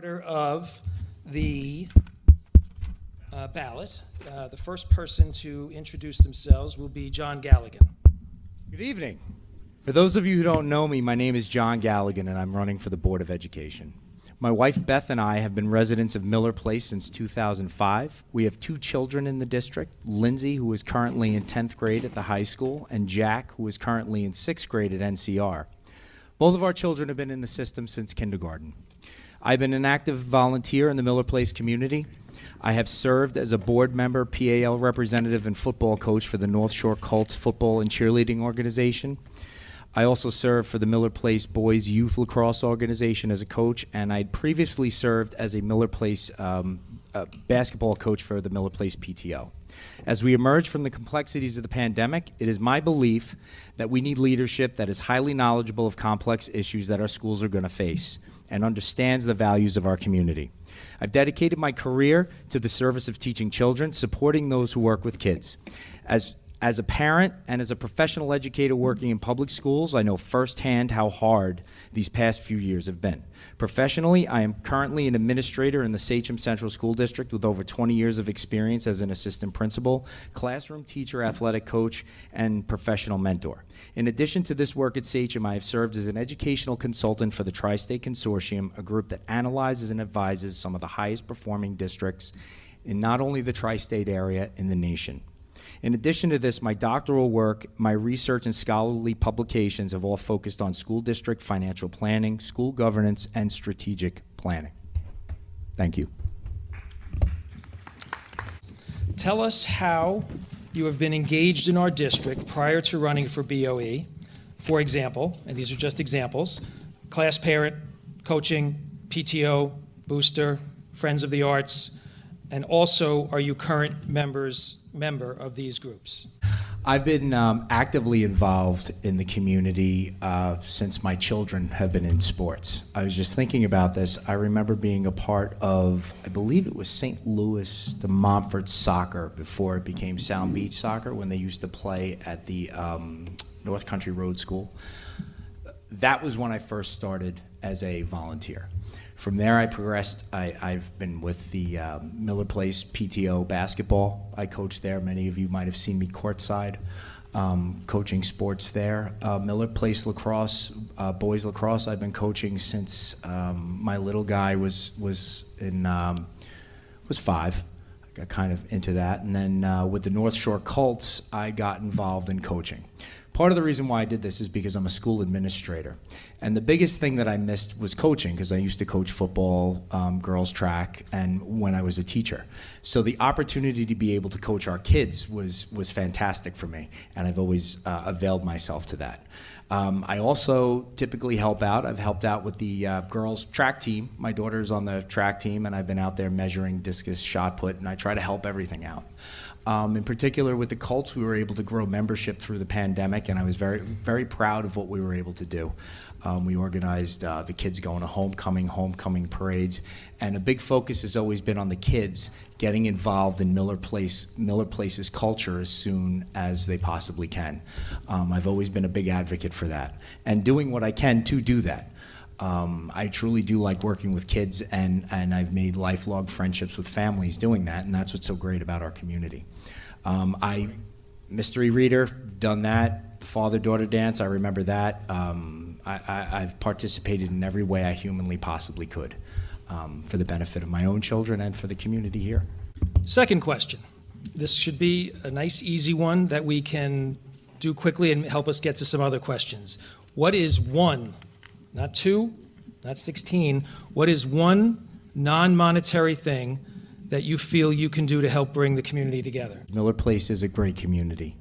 Order of the ballot. The first person to introduce themselves will be John Galligan. Good evening. For those of you who don't know me, my name is John Galligan, and I'm running for the Board of Education. My wife Beth and I have been residents of Miller Place since 2005. We have 2 children in the district, Lindsay, who is currently in 10th grade at the high school, and Jack, who is currently in 6th grade at NCR. Both of our children have been in the system since kindergarten. I've been an active volunteer in the Miller Place community. I have served as a board member, PAL representative, and football coach for the North Shore Colts football and cheerleading organization. I also served for the Miller Place Boys Youth Lacrosse organization as a coach, and I'd previously served as a Miller Place basketball coach for the Miller Place PTO. As we emerge from the complexities of the pandemic, it is my belief that we need leadership that is highly knowledgeable of complex issues that our schools are going to face and understands the values of our community. I've dedicated my career to the service of teaching children, supporting those who work with kids. As a parent and as a professional educator working in public schools, I know firsthand how hard these past few years have been. Professionally, I am currently an administrator in the Sachem Central School District with over 20 years of experience as an assistant principal, classroom teacher, athletic coach, and professional mentor. In addition to this work at Sachem, I have served as an educational consultant for the Tri-State Consortium, a group that analyzes and advises some of the highest performing districts in not only the tri-state area, in the nation. In addition to this, my doctoral work, my research, and scholarly publications have all focused on school district financial planning, school governance, and strategic planning. Thank you. Tell us how you have been engaged in our district prior to running for BOE. For example, and these are just examples, class parent, coaching, PTO, booster, Friends of the Arts, and also are you current member of these groups? I've been actively involved in the community since my children have been in sports. I was just thinking about this. I remember being a part of, I believe it was St. Louis de Montfort soccer before it became Sound Beach soccer, when they used to play at the North Country Road School. That was when I first started as a volunteer. From there, I progressed. I've been with the Miller Place PTO basketball. I coached there. Many of you might have seen me courtside coaching sports there. Miller Place lacrosse, boys lacrosse, I've been coaching since my little guy was 5. I got kind of into that. And then with the North Shore Colts, I got involved in coaching. Part of the reason why I did this is because I'm a school administrator. And the biggest thing that I missed was coaching, because I used to coach football, girls track, and when I was a teacher. So the opportunity to be able to coach our kids was fantastic for me, and I've always availed myself to that. I also typically help out. I've helped out with the girls track team. My daughter's on the track team, and I've been out there measuring discus shot put, and I try to help everything out. In particular with the Colts, we were able to grow membership through the pandemic, and I was very, very proud of what we were able to do. We organized the kids going to homecoming parades, and a big focus has always been on the kids getting involved in Miller Place's culture as soon as they possibly can. I've always been a big advocate for that, and doing what I can to do that. I truly do like working with kids, and I've made lifelong friendships with families doing that, and that's what's so great about our community. Mystery reader, done that. Father-daughter dance, I remember that. I've participated in every way I humanly possibly could for the benefit of my own children and for the community here. Second question. This should be a nice, easy one that we can do quickly and help us get to some other questions. What is one, not 2, not 16, what is one non-monetary thing that you feel you can do to help bring the community together? Miller Place is a great community.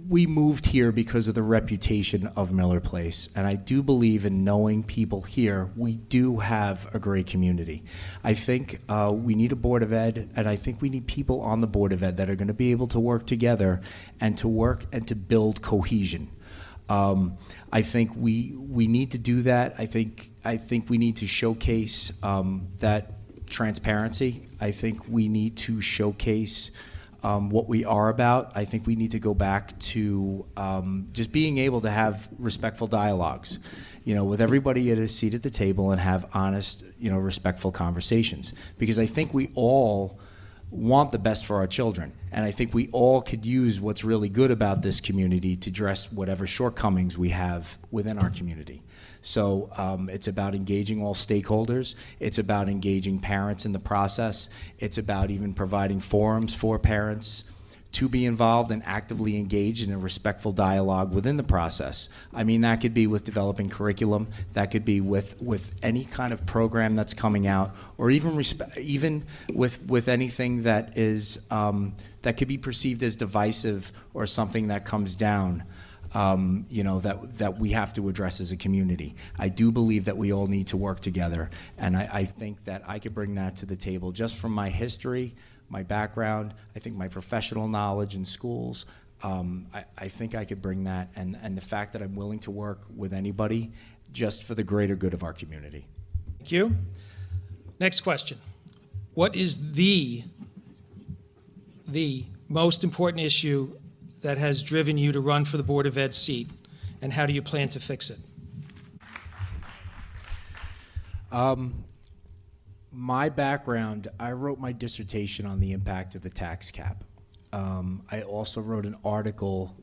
We moved here because of the reputation of Miller Place, and I do believe in knowing people here. We do have a great community. I think we need a Board of Ed, and I think we need people on the Board of Ed that are going to be able to work together and to build cohesion. I think we need to do that. I think we need to showcase that transparency. I think we need to showcase what we are about. I think we need to go back to just being able to have respectful dialogues. with everybody at a seat at the table and have honest, respectful conversations. Because I think we all want the best for our children. And I think we all could use what's really good about this community to address whatever shortcomings we have within our community. So it's about engaging all stakeholders. It's about engaging parents in the process. It's about even providing forums for parents to be involved and actively engaged in a respectful dialogue within the process. I mean, that could be with developing curriculum, that could be with any kind of program that's coming out, or even with anything that is that could be perceived as divisive or something that comes down, that we have to address as a community. I do believe that we all need to work together, and I think that I could bring that to the table just from my history, my background, I think my professional knowledge in schools. I think I could bring that, and the fact that I'm willing to work with anybody just for the greater good of our community. Thank you. Next question. What is the most important issue that has driven you to run for the Board of Ed seat, and how do you plan to fix it? My background, I wrote my dissertation on the impact of the tax cap. I also wrote an article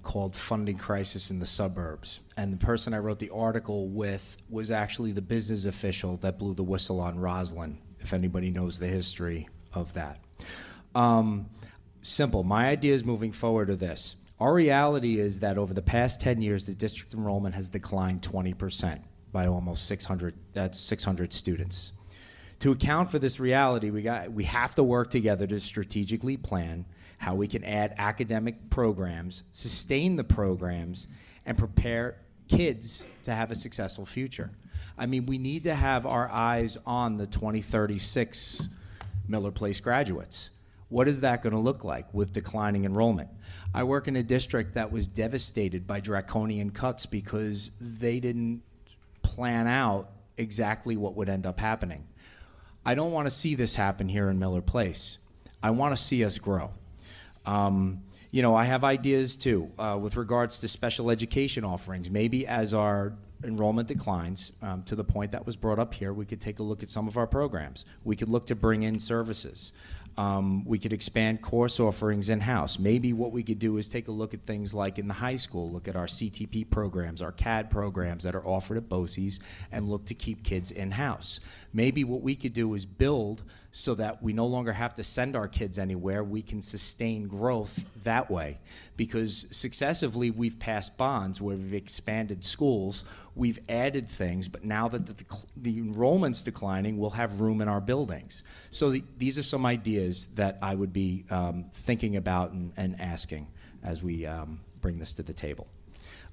called Funding Crisis in the Suburbs. And the person I wrote the article with was actually the business official that blew the whistle on Roslyn, if anybody knows the history of that. Simple. My ideas moving forward are this. Our reality is that over the past 10 years, the district enrollment has declined 20% by almost 600 students. To account for this reality, we have to work together to strategically plan how we can add academic programs, sustain the programs, and prepare kids to have a successful future. I mean, we need to have our eyes on the 2036 Miller Place graduates. What is that going to look like with declining enrollment? I work in a district that was devastated by draconian cuts because they didn't plan out exactly what would end up happening. I don't want to see this happen here in Miller Place. I want to see us grow. I have ideas too with regards to special education offerings. Maybe as our enrollment declines to the point that was brought up here, we could take a look at some of our programs. We could look to bring in services. We could expand course offerings in-house. Maybe what we could do is take a look at things like in the high school, look at our CTP programs, our CAD programs that are offered at BOCES, and look to keep kids in-house. Maybe what we could do is build so that we no longer have to send our kids anywhere. We can sustain growth that way, because successively we've passed bonds where we've expanded schools, we've added things, but now that the enrollment's declining, we'll have room in our buildings. So these are some ideas that I would be thinking about and asking as we bring this to the table.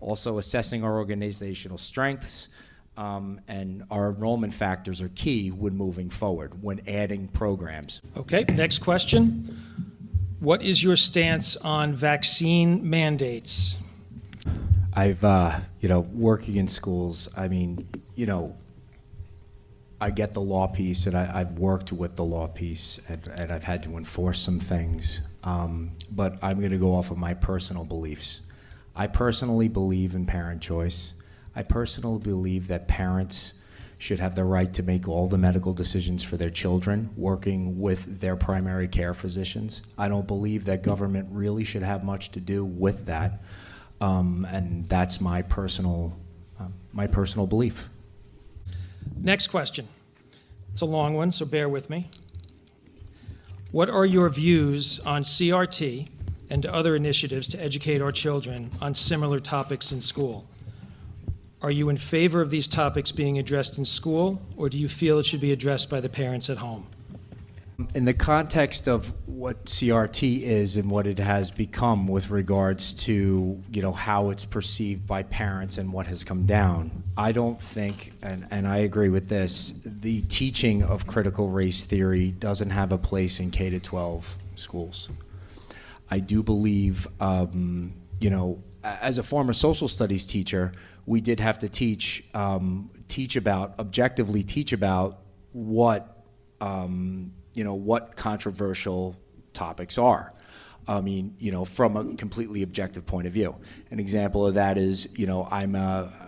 Also, assessing our organizational strengths, and our enrollment factors are key when moving forward, when adding programs. Okay, next question. What is your stance on vaccine mandates? I've, working in schools, I mean, I get the law piece, and I've worked with the law piece, and I've had to enforce some things, but I'm going to go off of my personal beliefs. I personally believe in parent choice. I personally believe that parents should have the right to make all the medical decisions for their children, working with their primary care physicians. I don't believe that government really should have much to do with that, and that's my personal belief. Next question. It's a long one, so bear with me. What are your views on CRT and other initiatives to educate our children on similar topics in school? Are you in favor of these topics being addressed in school, or do you feel it should be addressed by the parents at home? In the context of what CRT is and what it has become with regards to, how it's perceived by parents and what has come down, I don't think, and I agree with this, the teaching of critical race theory doesn't have a place in K-12 schools. I do believe, as a former social studies teacher, we did have to objectively teach about what controversial topics are. I mean, from a completely objective point of view. An example of that is,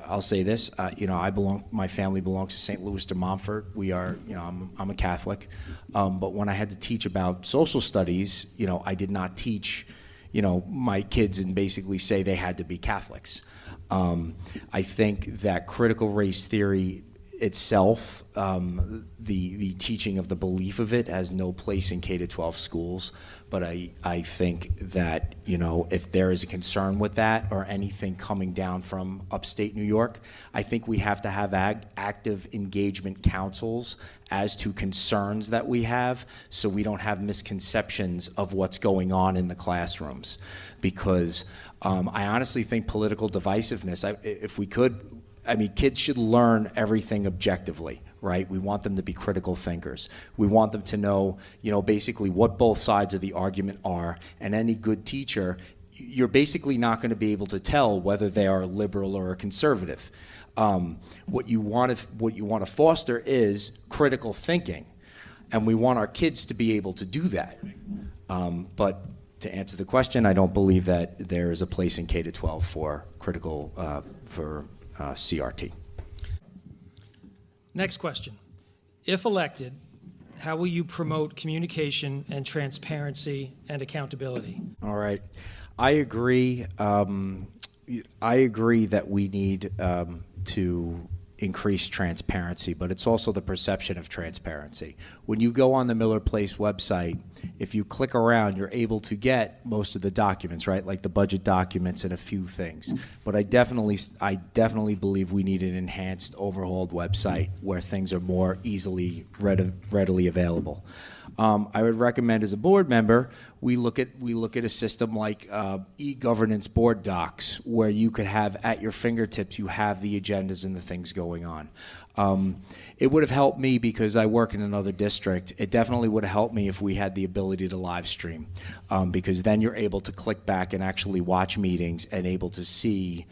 I'll say this, my family belongs to St. Louis de Montfort. We are, I'm a Catholic. But when I had to teach about social studies, I did not teach, my kids and basically say they had to be Catholics. I think that critical race theory itself, the teaching of the belief of it has no place in K-12 schools. But I think that, if there is a concern with that or anything coming down from upstate New York, I think we have to have active engagement councils as to concerns that we have, so we don't have misconceptions of what's going on in the classrooms. Because I honestly think political divisiveness, if we could, kids should learn everything objectively, right? We want them to be critical thinkers. We want them to know, basically what both sides of the argument are. And any good teacher, you're basically not going to be able to tell whether they are liberal or conservative. What you want to foster is critical thinking, and we want our kids to be able to do that. But to answer the question, I don't believe that there is a place in K-12 for critical CRT. Next question. If elected, how will you promote communication and transparency and accountability? All right. I agree. I agree that we need to increase transparency, but it's also the perception of transparency. When you go on the Miller Place website, if you click around, you're able to get most of the documents, right? Like the budget documents and a few things. But I definitely believe we need an enhanced, overhauled website where things are more easily, readily available. I would recommend, as a board member, we look at a system like e-governance board docs, where you could have at your fingertips, you have the agendas and the things going on. It would have helped me because I work in another district. It definitely would have helped me if we had the ability to live stream, because then you're able to click back and actually watch meetings and able to see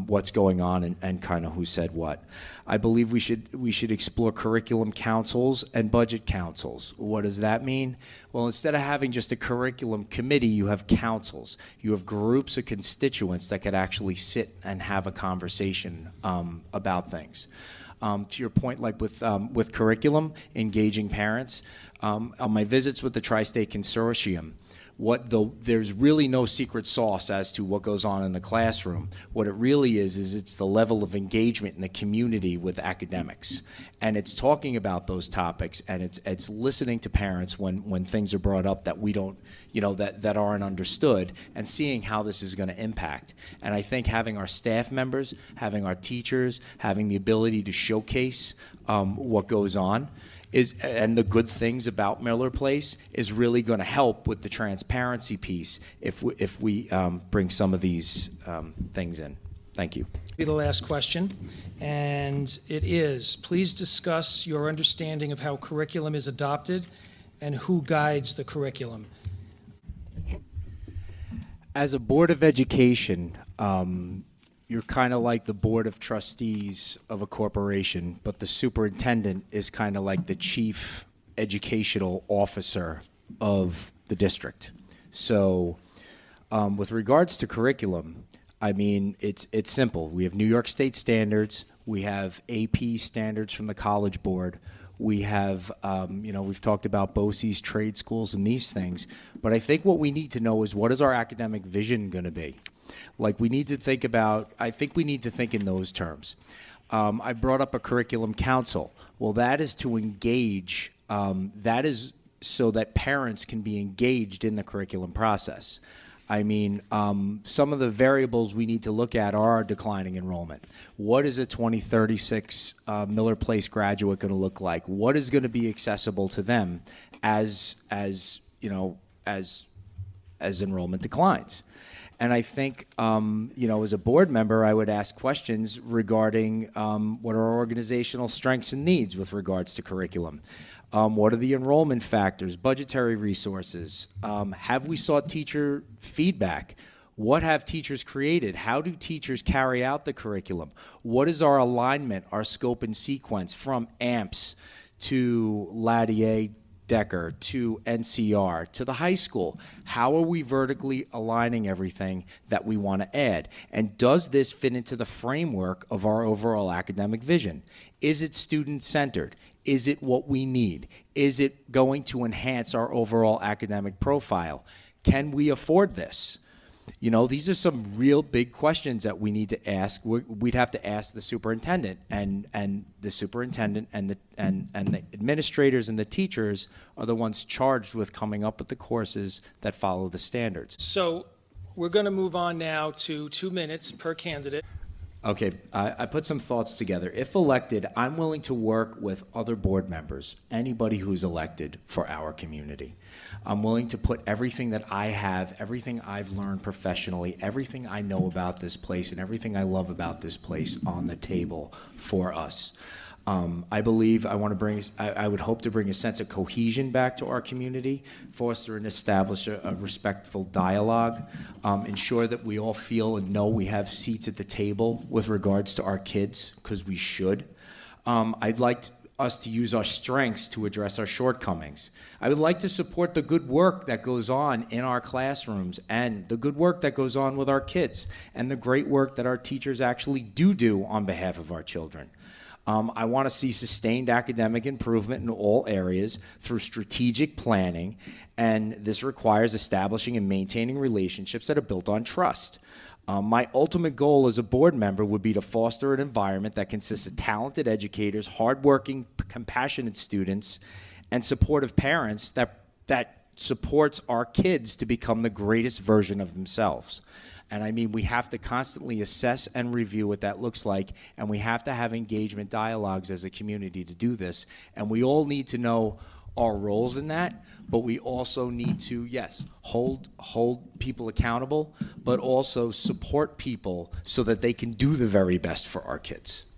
what's going on and kind of who said what. I believe we should explore curriculum councils and budget councils. What does that mean? Well, instead of having just a curriculum committee, you have councils. You have groups of constituents that could actually sit and have a conversation about things. To your point, like with curriculum, engaging parents, on my visits with the Tri-State Consortium, there's really no secret sauce as to what goes on in the classroom. What it really is it's the level of engagement in the community with academics. And it's talking about those topics, and it's listening to parents when things are brought up that we don't, that aren't understood, and seeing how this is going to impact. And I think having our staff members, having our teachers, having the ability to showcase what goes on, and the good things about Miller Place is really going to help with the transparency piece if we bring some of these things in. Thank you. The last question, and it is, please discuss your understanding of how curriculum is adopted and who guides the curriculum. As a Board of Education, you're kind of like the board of trustees of a corporation, but the superintendent is kind of like the chief educational officer of the district. So with regards to curriculum, it's simple. We have New York State standards. We have AP standards from the College Board. We have, we've talked about BOCES, trade schools, and these things. But I think what we need to know is, what is our academic vision going to be? Like, we need to think about, I think we need to think in those terms. I brought up a curriculum council. Well, that is to engage, that is so that parents can be engaged in the curriculum process. Some of the variables we need to look at are our declining enrollment. What is a 2036 Miller Place graduate going to look like? What is going to be accessible to them as enrollment declines? And I think, as a board member, I would ask questions regarding what are our organizational strengths and needs with regards to curriculum. What are the enrollment factors, budgetary resources? Have we sought teacher feedback? What have teachers created? How do teachers carry out the curriculum? What is our alignment, our scope and sequence from AMPS to LADIA Decker to NCR to the high school? How are we vertically aligning everything that we want to add? And does this fit into the framework of our overall academic vision? Is it student-centered? Is it what we need? Is it going to enhance our overall academic profile? Can we afford this? You know, these are some real big questions that we need to ask. We'd have to ask the superintendent, and the superintendent and the administrators and the teachers are the ones charged with coming up with the courses that follow the standards. So we're going to move on now to 2 minutes per candidate. Okay, I put some thoughts together. If elected, I'm willing to work with other board members, anybody who's elected for our community. I'm willing to put everything that I have, everything I've learned professionally, everything I know about this place, and everything I love about this place on the table for us. I believe I would hope to bring a sense of cohesion back to our community, foster and establish a respectful dialogue, ensure that we all feel and know we have seats at the table with regards to our kids, because we should. I'd like us to use our strengths to address our shortcomings. I would like to support the good work that goes on in our classrooms and the good work that goes on with our kids and the great work that our teachers actually do on behalf of our children. I want to see sustained academic improvement in all areas through strategic planning, and this requires establishing and maintaining relationships that are built on trust. My ultimate goal as a board member would be to foster an environment that consists of talented educators, hardworking, compassionate students, and supportive parents that supports our kids to become the greatest version of themselves. And I mean, we have to constantly assess and review what that looks like, and we have to have engagement dialogues as a community to do this. And we all need to know our roles in that, but we also need to, yes, hold people accountable, but also support people so that they can do the very best for our kids.